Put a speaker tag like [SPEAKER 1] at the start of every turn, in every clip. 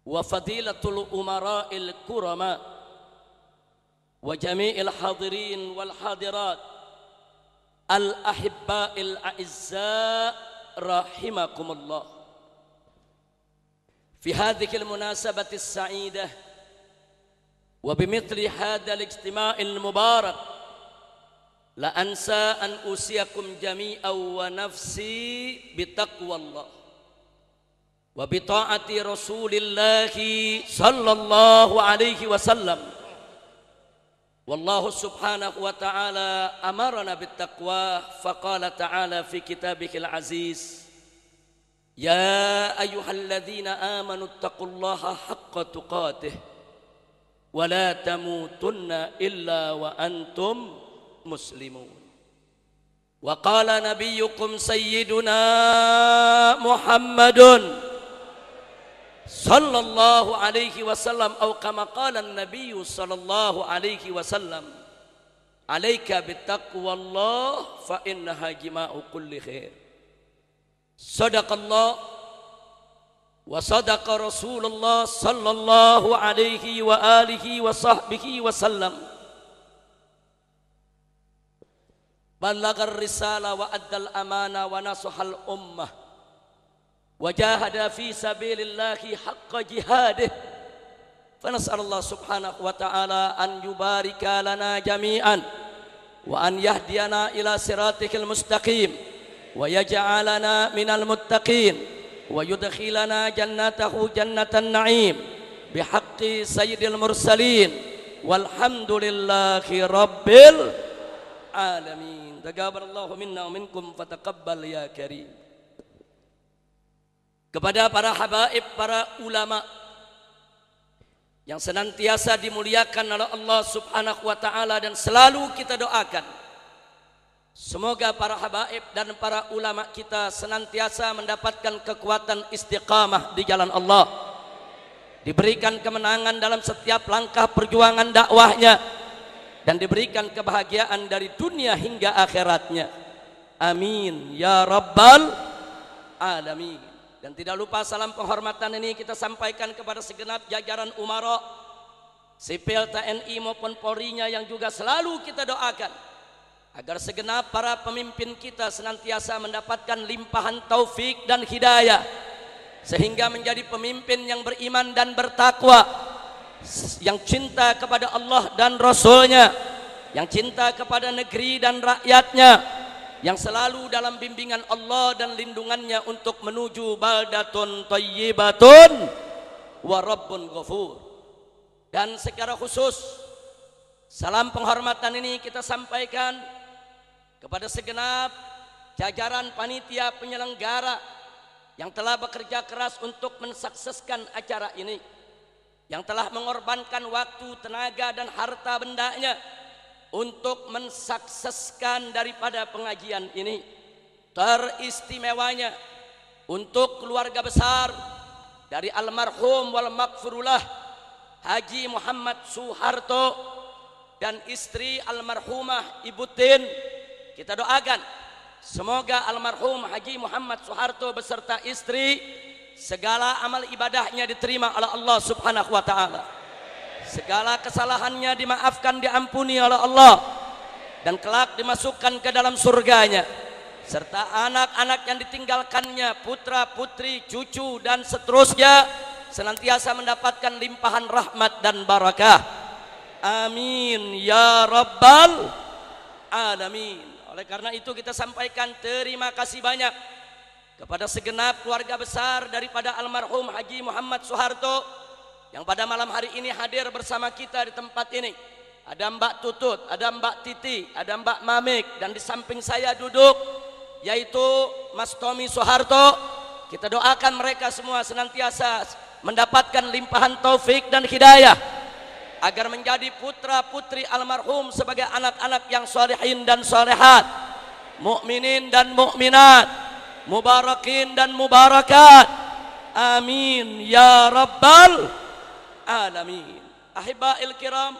[SPEAKER 1] wa fadilatul umara'il kurama wa jami'il hadirin wal hadirat al ahibba'il a'izza rahimakumullah. Fi hadhihi al munasabati as-sa'idah wa bimithli hadha al-ijtima'il mubarak la ansa an usiyakum jami'an wa nafsi bitaqwallah wa bita'ati rasulillahi sallallahu alaihi wasallam. Wallahu subhanahu wa ta'ala amarana bittaqwa faqala ta'ala fi kitabihil aziz ya ayyuhalladzina amanu taqullaha haqqa tuqatih wa la tamutunna illa wa antum muslimun. Wa qala nabiyyukum sayyiduna Muhammadun sallallahu alaihi wasallam atau kama qala an-nabiy sallallahu alaihi wasallam alaika bittaqwallah fa innaha jima'u kulli khair. Sadaqallah wa sadaqa Rasulullah sallallahu alaihi wa alihi wa sahbihi wasallam. Ballagar risala wa addal amana wa nasahal ummah wa jahada fi sabilillahi haqqa jihadih. Fa nas'alullah subhanahu wa ta'ala an yubarika lana jami'an wa an yahdiyana ila siratikal mustaqim wa yaj'alana minal muttaqin wa yudkhilana jannatahu jannatan na'im bihaqqi sayyidil mursalin walhamdulillahi rabbil alamin. Taqabbalallahu minna wa minkum fataqabbal ya karim. Kepada para habaib, para ulama yang senantiasa dimuliakan oleh Allah subhanahu wa ta'ala dan selalu kita doakan, semoga para habaib dan para ulama kita senantiasa mendapatkan kekuatan istiqamah di jalan Allah, diberikan kemenangan dalam setiap langkah perjuangan dakwahnya, dan diberikan kebahagiaan dari dunia hingga akhiratnya. Amin ya rabbal alamin. Dan tidak lupa salam penghormatan ini kita sampaikan kepada segenap jajaran umara sipil TNI maupun Polri-nya yang juga selalu kita doakan agar segenap para pemimpin kita senantiasa mendapatkan limpahan taufik dan hidayah sehingga menjadi pemimpin yang beriman dan bertakwa, yang cinta kepada Allah dan Rasul-Nya, yang cinta kepada negeri dan rakyatnya, yang selalu dalam bimbingan Allah dan lindungannya untuk menuju baldatun thayyibatun wa rabbun ghafur. Dan secara khusus salam penghormatan ini kita sampaikan kepada segenap jajaran panitia penyelenggara yang telah bekerja keras untuk mensukseskan acara ini, yang telah mengorbankan waktu, tenaga dan harta bendanya untuk mensukseskan daripada pengajian ini. Teristimewanya untuk keluarga besar dari almarhum wal maghfurullah Haji Muhammad Soeharto dan istri almarhumah Ibu Tin, kita doakan semoga almarhum Haji Muhammad Soeharto beserta istri segala amal ibadahnya diterima oleh Allah subhanahu wa ta'ala, segala kesalahannya dimaafkan, diampuni oleh Allah, dan kelak dimasukkan ke dalam surganya, serta anak-anak yang ditinggalkannya, putra putri, cucu dan seterusnya senantiasa mendapatkan limpahan rahmat dan barakah. Amin ya rabbal alamin. Oleh karena itu kita sampaikan terima kasih banyak kepada segenap keluarga besar daripada almarhum Haji Muhammad Soeharto yang pada malam hari ini hadir bersama kita di tempat ini. Ada Mbak Tutut, ada Mbak Titi, ada Mbak Mamik, dan di samping saya duduk yaitu Mas Tommy Soeharto. Kita doakan mereka semua senantiasa mendapatkan limpahan taufik dan hidayah agar menjadi putra putri almarhum sebagai anak-anak yang salihin dan salihat, mukminin dan mukminat, mubarakin dan mubarakat. Amin ya rabbal alamin. Ahibail kiram,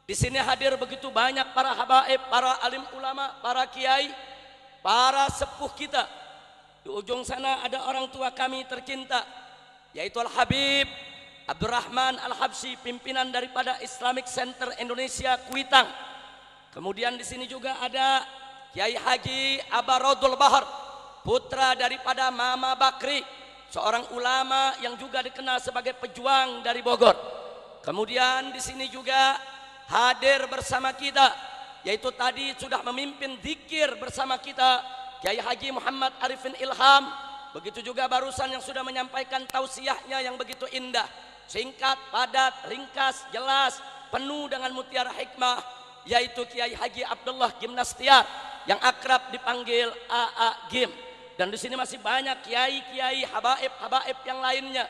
[SPEAKER 1] di sini hadir begitu banyak para habaib, para alim ulama, para kiai, para sepuh kita. Di ujung sana ada orang tua kami tercinta, yaitu Al-Habib Abdurrahman Al-Habsyi, pimpinan daripada Islamic Center Indonesia Kuitang. Kemudian di sini juga ada Kiai Haji Abarodul Bahar, putra daripada Mama Bakri, seorang ulama yang juga dikenal sebagai pejuang dari Bogor. Kemudian di sini juga hadir bersama kita, yaitu tadi sudah memimpin zikir bersama kita Kiai Haji Muhammad Arifin Ilham. Begitu juga barusan yang sudah menyampaikan tausiahnya yang begitu indah, singkat, padat, ringkas, jelas, penuh dengan mutiara hikmah, yaitu Kiai Haji Abdullah Gimnastiar yang akrab dipanggil AA Gim. Dan di sini masih banyak kiai-kiai, habaib-habaib yang lainnya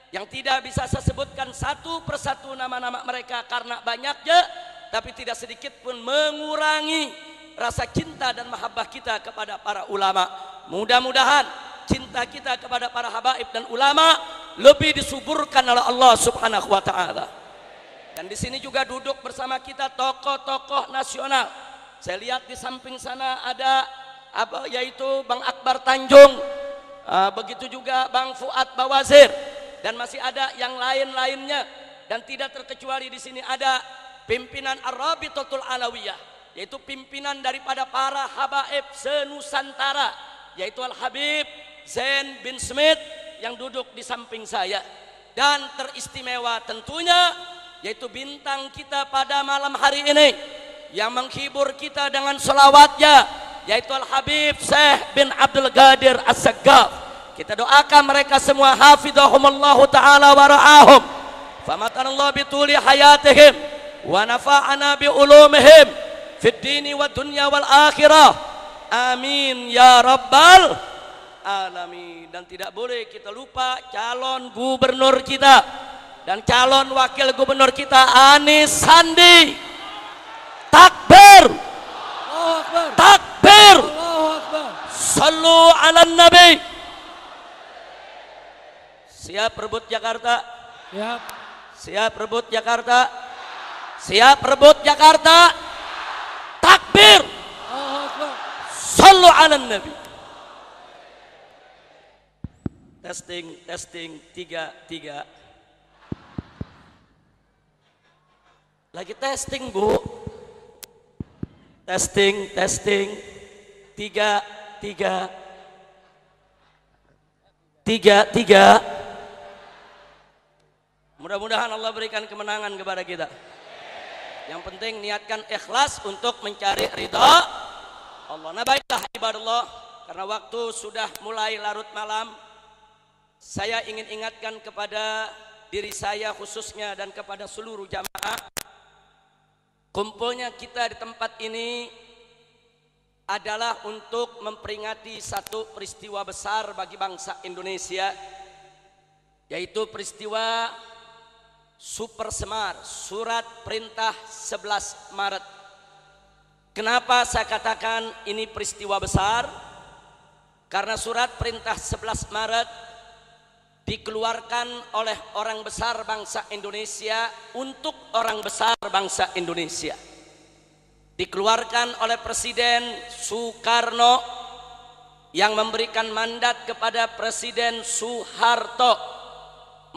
[SPEAKER 1] yang tidak bisa saya sebutkan satu persatu nama-nama mereka karena banyaknya, tapi tidak sedikit pun mengurangi rasa cinta dan mahabbah kita kepada para ulama. Mudah-mudahan cinta kita kepada para habaib dan ulama lebih disuburkan oleh Allah Subhanahu wa taala. Dan di sini juga duduk bersama kita tokoh-tokoh nasional. Saya lihat di samping sana ada yaitu Bang Akbar Tanjung, begitu juga Bang Fuad Bawazir, dan masih ada yang lain-lainnya. Dan tidak terkecuali di sini ada pimpinan Ar-Rabitatul Alawiyah, yaitu pimpinan daripada para habaib senusantara, yaitu Al-Habib Zain bin Smith yang duduk di samping saya. Dan teristimewa tentunya yaitu bintang kita pada malam hari ini yang menghibur kita dengan selawatnya, yaitu Al-Habib Syekh bin Abdul Qadir As-Saggaf. Kita doakan mereka semua hafidhahumullahu ta'ala wa ra'ahum, famatanallahu bituli hayatihim wa nafa'ana bi ulumihim fid dini wa dunya wal akhirah, amin ya rabbal alamin. Dan tidak boleh kita lupa calon gubernur kita dan calon wakil gubernur kita, Anies Sandi. Takbir, takbir, sallu ala nabi. Siap rebut Jakarta? Siap. Siap rebut Jakarta? Siap rebut Jakarta? Takbir, sallu ala nabi. Testing, testing, 3. Lagi testing, Bu. Testing, testing, 3. Mudah-mudahan Allah berikan kemenangan kepada kita. Yang penting niatkan ikhlas untuk mencari ridha Allah. Nah baiklah ibadallah, karena waktu sudah mulai larut malam, saya ingin ingatkan kepada diri saya khususnya dan kepada seluruh jamaah, kumpulnya kita di tempat ini adalah untuk memperingati satu peristiwa besar bagi bangsa Indonesia, yaitu peristiwa Super Semar, Surat Perintah 11 Maret. Kenapa saya katakan ini peristiwa besar? Karena Surat Perintah 11 Maret dikeluarkan oleh orang besar bangsa Indonesia untuk orang besar bangsa Indonesia. Dikeluarkan oleh Presiden Soekarno yang memberikan mandat kepada Presiden Soeharto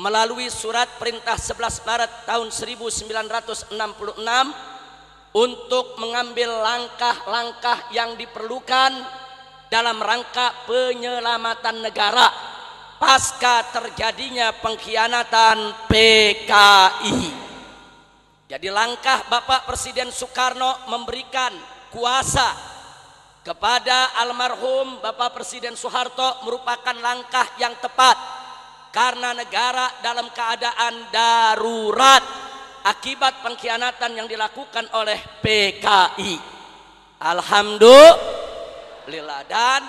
[SPEAKER 1] melalui Surat Perintah 11 Maret tahun 1966 untuk mengambil langkah-langkah yang diperlukan dalam rangka penyelamatan negara pasca terjadinya pengkhianatan PKI. Jadi langkah Bapak Presiden Soekarno memberikan kuasa kepada almarhum Bapak Presiden Soeharto merupakan langkah yang tepat karena negara dalam keadaan darurat akibat pengkhianatan yang dilakukan oleh PKI. Alhamdulillah. Dan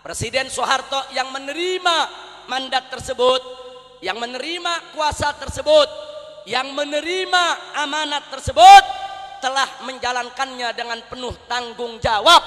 [SPEAKER 1] Presiden Soeharto yang menerima mandat tersebut, yang menerima kuasa tersebut, yang menerima amanat tersebut, telah menjalankannya dengan penuh tanggung jawab,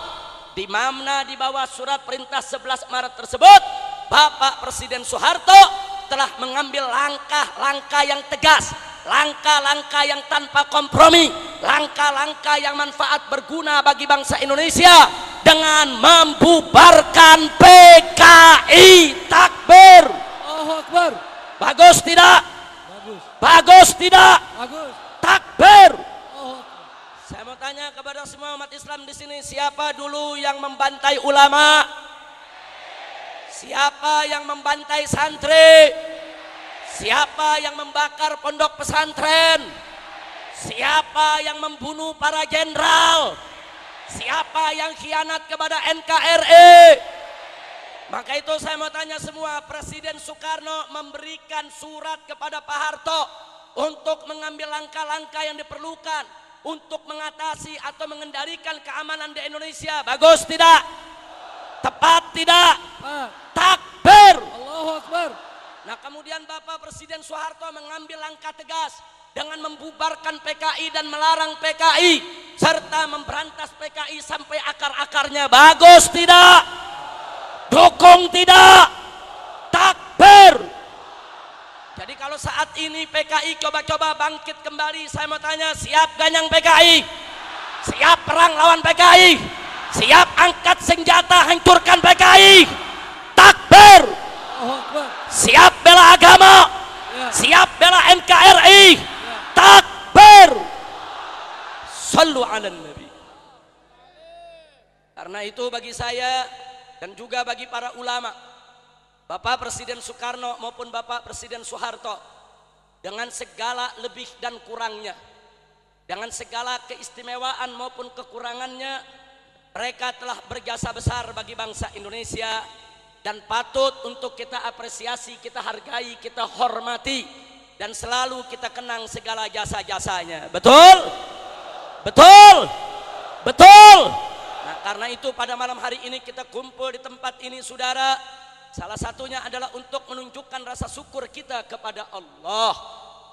[SPEAKER 1] di mana di bawah Surat Perintah 11 Maret tersebut Bapak Presiden Soeharto telah mengambil langkah-langkah yang tegas, langkah-langkah yang tanpa kompromi, langkah-langkah yang manfaat berguna bagi bangsa Indonesia dengan membubarkan PKI. Takbir, Allahu Akbar, Bagus tidak?
[SPEAKER 2] Bagus.
[SPEAKER 1] Bagus tidak?
[SPEAKER 2] Bagus.
[SPEAKER 1] Takbir.
[SPEAKER 2] Oh.
[SPEAKER 1] Saya mau tanya kepada semua umat Islam di sini, siapa dulu yang membantai ulama? Siapa yang membantai santri? Siapa yang membakar pondok pesantren? Siapa yang membunuh para jenderal? Siapa yang khianat kepada NKRI? Maka itu saya mau tanya semua, Presiden Soekarno memberikan surat kepada Pak Harto untuk mengambil langkah-langkah yang diperlukan untuk mengatasi atau mengendalikan keamanan di Indonesia. Bagus tidak? Tepat tidak? Takbir.
[SPEAKER 2] Allahu Akbar.
[SPEAKER 1] Nah, kemudian Bapak Presiden Soeharto mengambil langkah tegas dengan membubarkan PKI dan melarang PKI serta memberantas PKI sampai akar-akarnya. Bagus tidak? Dukung tidak? Takbir. Jadi kalau saat ini PKI coba-coba bangkit kembali, saya mau tanya, siap ganyang PKI? Siap perang lawan PKI? Siap angkat senjata hancurkan PKI? Takbir. Siap bela agama? Siap bela NKRI? Takbir. Sallu ala nabi. Karena itu bagi saya dan juga bagi para ulama, Bapak Presiden Soekarno maupun Bapak Presiden Soeharto, dengan segala lebih dan kurangnya, dengan segala keistimewaan maupun kekurangannya, mereka telah berjasa besar bagi bangsa Indonesia dan patut untuk kita apresiasi, kita hargai, kita hormati, dan selalu kita kenang segala jasa-jasanya. Betul? Betul? Betul? Nah, karena itu pada malam hari ini kita kumpul di tempat ini, saudara, salah satunya adalah untuk menunjukkan rasa syukur kita kepada Allah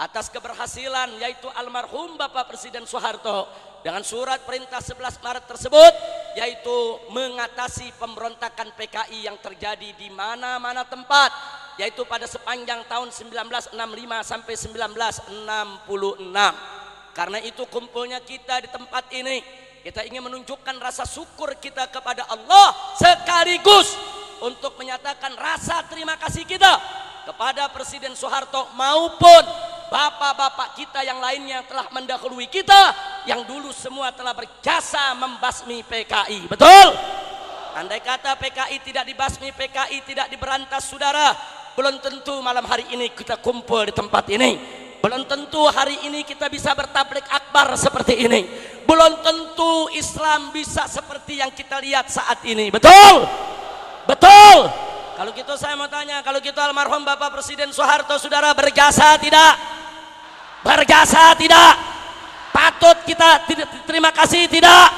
[SPEAKER 1] atas keberhasilan yaitu almarhum Bapak Presiden Soeharto dengan surat perintah 11 Maret tersebut, yaitu mengatasi pemberontakan PKI yang terjadi di mana-mana tempat, yaitu pada sepanjang tahun 1965 sampai 1966. Karena itu kumpulnya kita di tempat ini, kita ingin menunjukkan rasa syukur kita kepada Allah sekaligus untuk menyatakan rasa terima kasih kita kepada Presiden Soeharto maupun bapak-bapak kita yang lainnya telah mendahului kita, yang dulu semua telah berjasa membasmi PKI. Betul? Andai kata PKI tidak dibasmi, PKI tidak diberantas, saudara, belum tentu malam hari ini kita kumpul di tempat ini. Belum tentu hari ini kita bisa bertablik akbar seperti ini. Belum tentu Islam bisa seperti yang kita lihat saat ini. Betul? Betul? Kalau gitu saya mau tanya, kalau gitu almarhum Bapak Presiden Soeharto, saudara, berjasa tidak? Berjasa tidak? Patut kita terima kasih tidak?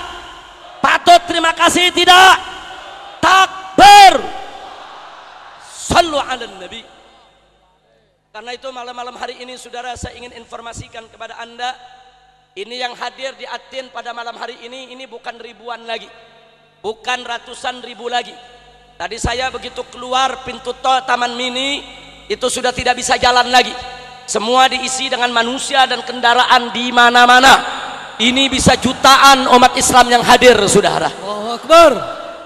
[SPEAKER 1] Patut terima kasih tidak? Takbir. Sallu ala nabi. Karena itu malam-malam hari ini, saudara, saya ingin informasikan kepada anda, ini yang hadir di Atin pada malam hari ini bukan ribuan lagi, bukan ratusan ribu lagi. Tadi saya begitu keluar pintu tol Taman Mini, itu sudah tidak bisa jalan lagi. Semua diisi dengan manusia dan kendaraan di mana-mana. Ini bisa jutaan umat Islam yang hadir, saudara.
[SPEAKER 2] Allahu Akbar.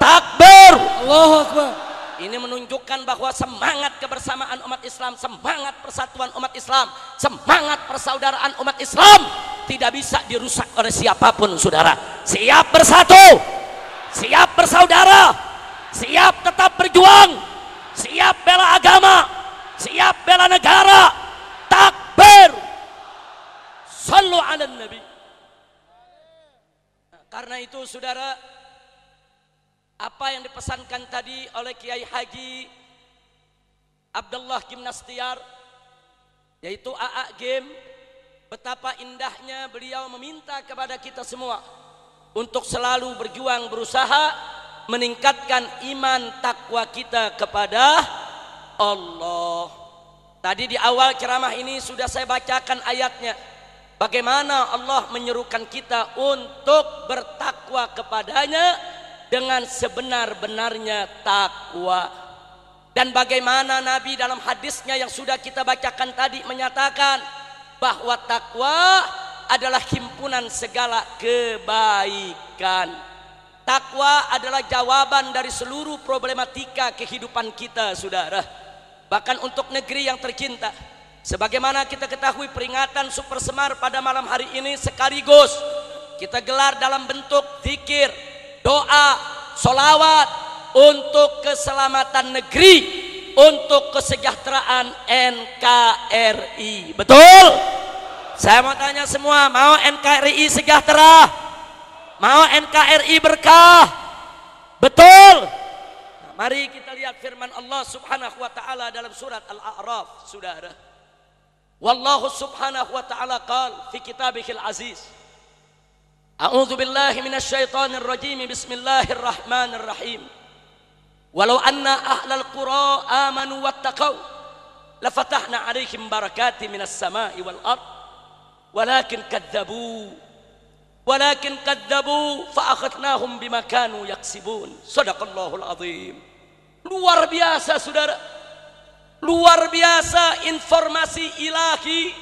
[SPEAKER 1] Takbir.
[SPEAKER 2] Allahu Akbar.
[SPEAKER 1] Ini menunjukkan bahwa semangat kebersamaan umat Islam, semangat persatuan umat Islam, semangat persaudaraan umat Islam tidak bisa dirusak oleh siapapun, saudara. Siap bersatu, siap bersaudara, siap tetap berjuang, siap bela agama, siap bela negara. Takbir. Sallu ala nabi. Karena itu, saudara, apa yang dipesankan tadi oleh Kiai Haji Abdullah Gimnastiar, yaitu AA Game, betapa indahnya beliau meminta kepada kita semua untuk selalu berjuang, berusaha meningkatkan iman takwa kita kepada Allah. Tadi di awal ceramah ini sudah saya bacakan ayatnya, bagaimana Allah menyerukan kita untuk bertakwa kepadanya dengan sebenar-benarnya takwa, dan bagaimana Nabi dalam hadisnya yang sudah kita bacakan tadi menyatakan bahwa takwa adalah himpunan segala kebaikan. Takwa adalah jawaban dari seluruh problematika kehidupan kita, saudara. bahkan untuk negeri yang tercinta. Sebagaimana kita ketahui, peringatan Super Semar pada malam hari ini sekaligus kita gelar dalam bentuk zikir, doa, solawat untuk keselamatan negeri, untuk kesejahteraan NKRI. Betul? Saya mau tanya semua, mau NKRI sejahtera? Mau NKRI berkah? Betul? Nah, mari kita lihat firman Allah Subhanahu wa taala dalam surat Al-A'raf, Saudara. Wallahu subhanahu wa ta'ala qala fi kitabihil aziz. A'udzu billahi minasyaitonir rajim. Bismillahirrahmanirrahim. Walau anna ahlal qura amanu wattaqau lafatahna 'alaihim barakatin minas sama'i wal ard. Walakin kadzabu fa akhadnahum bima kanu yaksibun. Shadaqallahul azim. Luar biasa, Saudara. Luar biasa informasi ilahi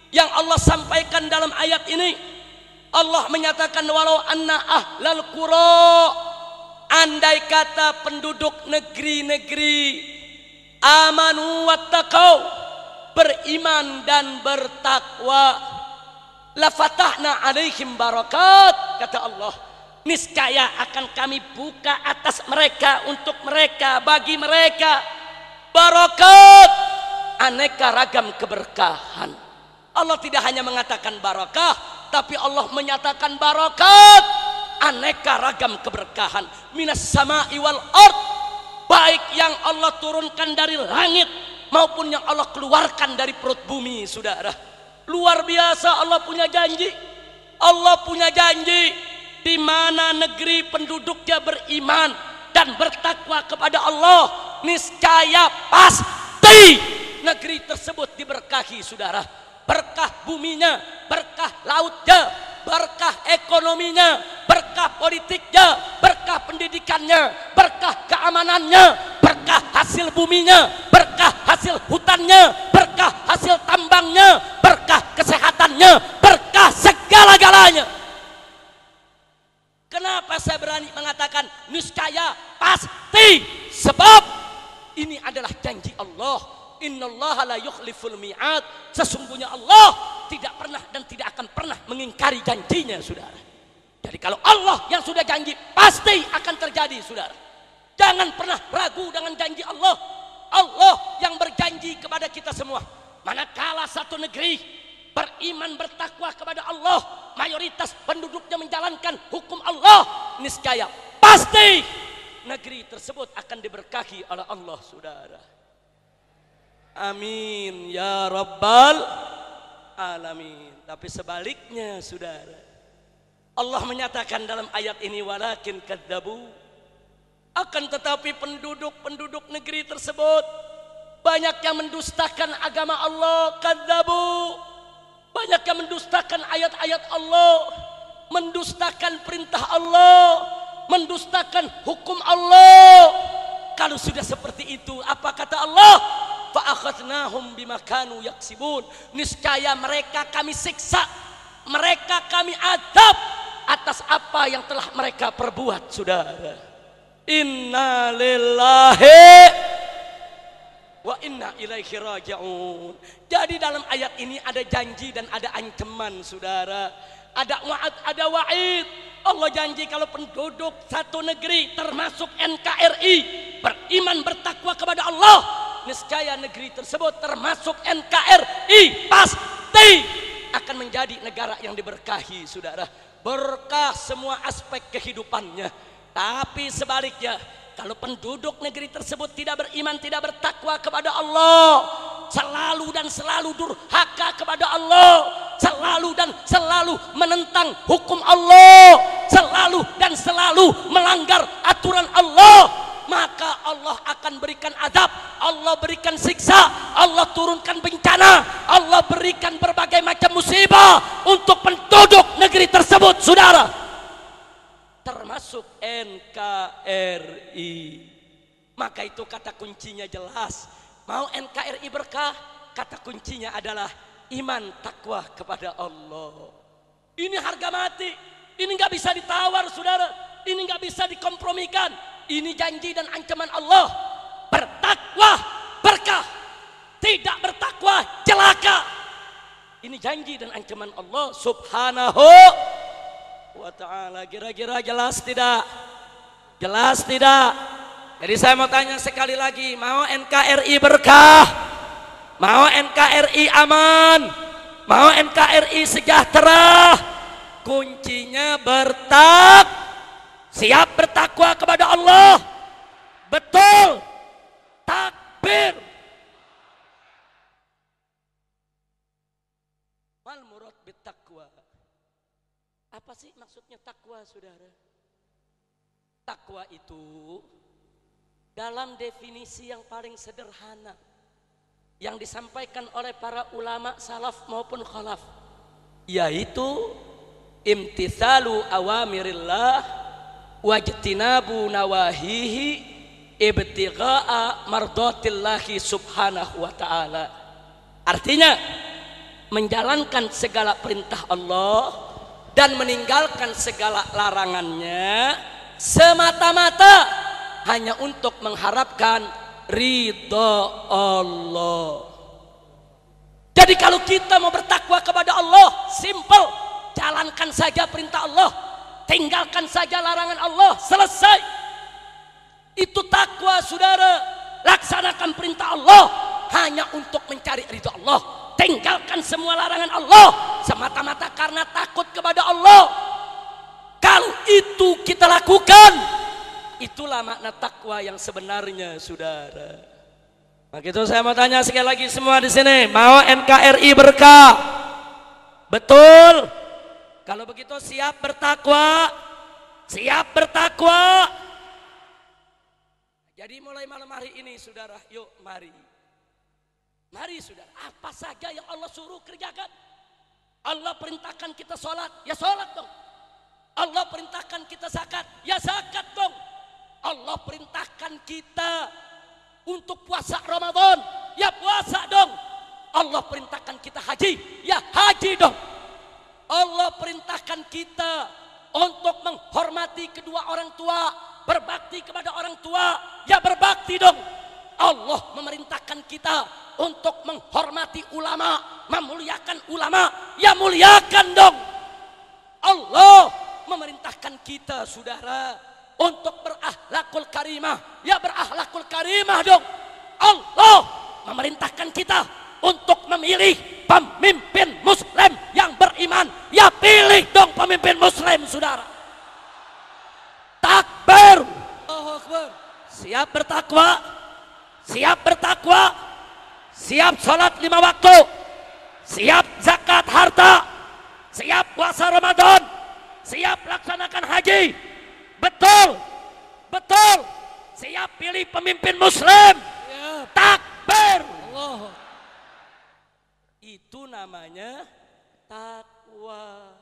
[SPEAKER 1] yang Allah sampaikan dalam ayat ini. Allah menyatakan walau anna ahlal qura, andai kata penduduk negeri-negeri amanu wattaqau, beriman dan bertakwa, la fatahna alaihim barakat, kata Allah, niscaya akan kami buka atas mereka, untuk mereka, bagi mereka barakat, aneka ragam keberkahan. Allah tidak hanya mengatakan barakah, tapi Allah menyatakan barakat, aneka ragam keberkahan, minas sama'i wal ard, baik yang Allah turunkan dari langit maupun yang Allah keluarkan dari perut bumi. Saudara, luar biasa. Allah punya janji. Allah punya janji di mana negeri penduduknya beriman dan bertakwa kepada Allah, niscaya pasti negeri tersebut diberkahi. Saudara, berkah buminya, berkah lautnya, berkah ekonominya, berkah politiknya, berkah pendidikannya, berkah keamanannya, berkah hasil buminya, berkah hasil hutannya, berkah hasil tambangnya, berkah kesehatannya, berkah segala-galanya. Kenapa saya berani mengatakan niscaya pasti? Sebab ini adalah janji Allah. Innallaha la yukhliful mi'ad. Sesungguhnya Allah tidak pernah dan tidak akan pernah mengingkari janjinya, Saudara. Jadi kalau Allah yang sudah janji, pasti akan terjadi, Saudara. Jangan pernah ragu dengan janji Allah. Allah yang berjanji kepada kita semua. Manakala satu negeri beriman bertakwa kepada Allah, mayoritas penduduknya menjalankan hukum Allah, niscaya pasti negeri tersebut akan diberkahi oleh Allah, Saudara. Amin ya rabbal alamin. Tapi sebaliknya, Saudara, Allah menyatakan dalam ayat ini walakin kadzabu, akan tetapi penduduk negeri tersebut banyak yang mendustakan agama Allah. Kadzabu, banyak yang mendustakan ayat-ayat Allah, mendustakan perintah Allah, mendustakan hukum Allah. Kalau sudah seperti itu, apa kata Allah? Fa akhadnahum bima kanu yaksibun. Niscaya mereka kami siksa, mereka kami adab atas apa yang telah mereka perbuat, Saudara. Inna lillahi wa inna ilaihi raji'un. Jadi dalam ayat ini ada janji dan ada ancaman, Saudara. Ada wa'ad, ada wa'id. Allah janji kalau penduduk satu negeri termasuk NKRI beriman bertakwa kepada Allah, niscaya negeri tersebut termasuk NKRI pasti akan menjadi negara yang diberkahi, Saudara. Berkah semua aspek kehidupannya. Tapi sebaliknya, kalau penduduk negeri tersebut tidak beriman, tidak bertakwa kepada Allah, selalu dan selalu durhaka kepada Allah, selalu dan selalu menentang hukum Allah, selalu dan selalu melanggar aturan Allah, maka Allah akan berikan azab, Allah berikan siksa, Allah turunkan bencana, Allah berikan berbagai macam musibah untuk penduduk negeri tersebut, Saudara, termasuk NKRI. Maka itu kata kuncinya jelas. Mau NKRI berkah, kata kuncinya adalah iman takwa kepada Allah. Ini harga mati, ini nggak bisa ditawar, Saudara, ini nggak bisa dikompromikan. Ini janji dan ancaman Allah. Bertakwa berkah, Ini janji dan ancaman Allah subhanahu wa ta'ala. Kira-kira jelas tidak? Jelas tidak? Jadi saya mau tanya sekali lagi, mau NKRI berkah? Mau NKRI aman? Mau NKRI sejahtera? Kuncinya siap bertakwa kepada Allah. Betul. Takbir. Mal murad bittaqwa. Apa sih maksudnya takwa, saudara? Takwa itu dalam definisi yang paling sederhana yang disampaikan oleh para ulama salaf maupun khalaf, yaitu imtithalu awamirillah wajtinabu nawahihi ibtigha'a mardatillahi subhanahu wa ta'ala. Artinya menjalankan segala perintah Allah dan meninggalkan segala larangannya semata-mata hanya untuk mengharapkan ridha Allah. Jadi kalau kita mau bertakwa kepada Allah, simple, jalankan saja perintah Allah, tinggalkan saja larangan Allah, selesai. Itu takwa, saudara. Laksanakan perintah Allah hanya untuk mencari ridha Allah, tinggalkan semua larangan Allah semata-mata karena takut kepada Allah. Kalau itu kita lakukan, itulah makna takwa yang sebenarnya, saudara. Maka itu saya mau tanya sekali lagi semua di sini, mau NKRI berkah? Betul? Kalau begitu siap bertakwa? Siap bertakwa? Jadi mulai malam hari ini, saudara, yuk mari. Mari, saudara, apa saja yang Allah suruh kerjakan. Allah perintahkan kita sholat, ya sholat dong. Allah perintahkan kita zakat, ya zakat dong. Allah perintahkan kita untuk puasa Ramadan, ya puasa dong. Allah perintahkan kita haji, ya haji dong. Allah perintahkan kita untuk menghormati kedua orang tua, berbakti kepada orang tua, ya berbakti dong. Allah memerintahkan kita untuk menghormati ulama, memuliakan ulama, ya muliakan dong. Allah memerintahkan kita, saudara, untuk berakhlakul karimah, ya berakhlakul karimah dong. Allah memerintahkan kita untuk memilih pemimpin muslim yang beriman, ya pilih dong pemimpin muslim, saudara. Takbir.
[SPEAKER 2] Allahu Akbar.
[SPEAKER 1] Siap bertakwa, siap bertakwa, siap sholat 5 waktu, siap zakat harta, siap puasa Ramadan, siap laksanakan haji. Betul, betul. Siap pilih pemimpin muslim. Takbir.
[SPEAKER 2] Allah.
[SPEAKER 1] Itu namanya takwa.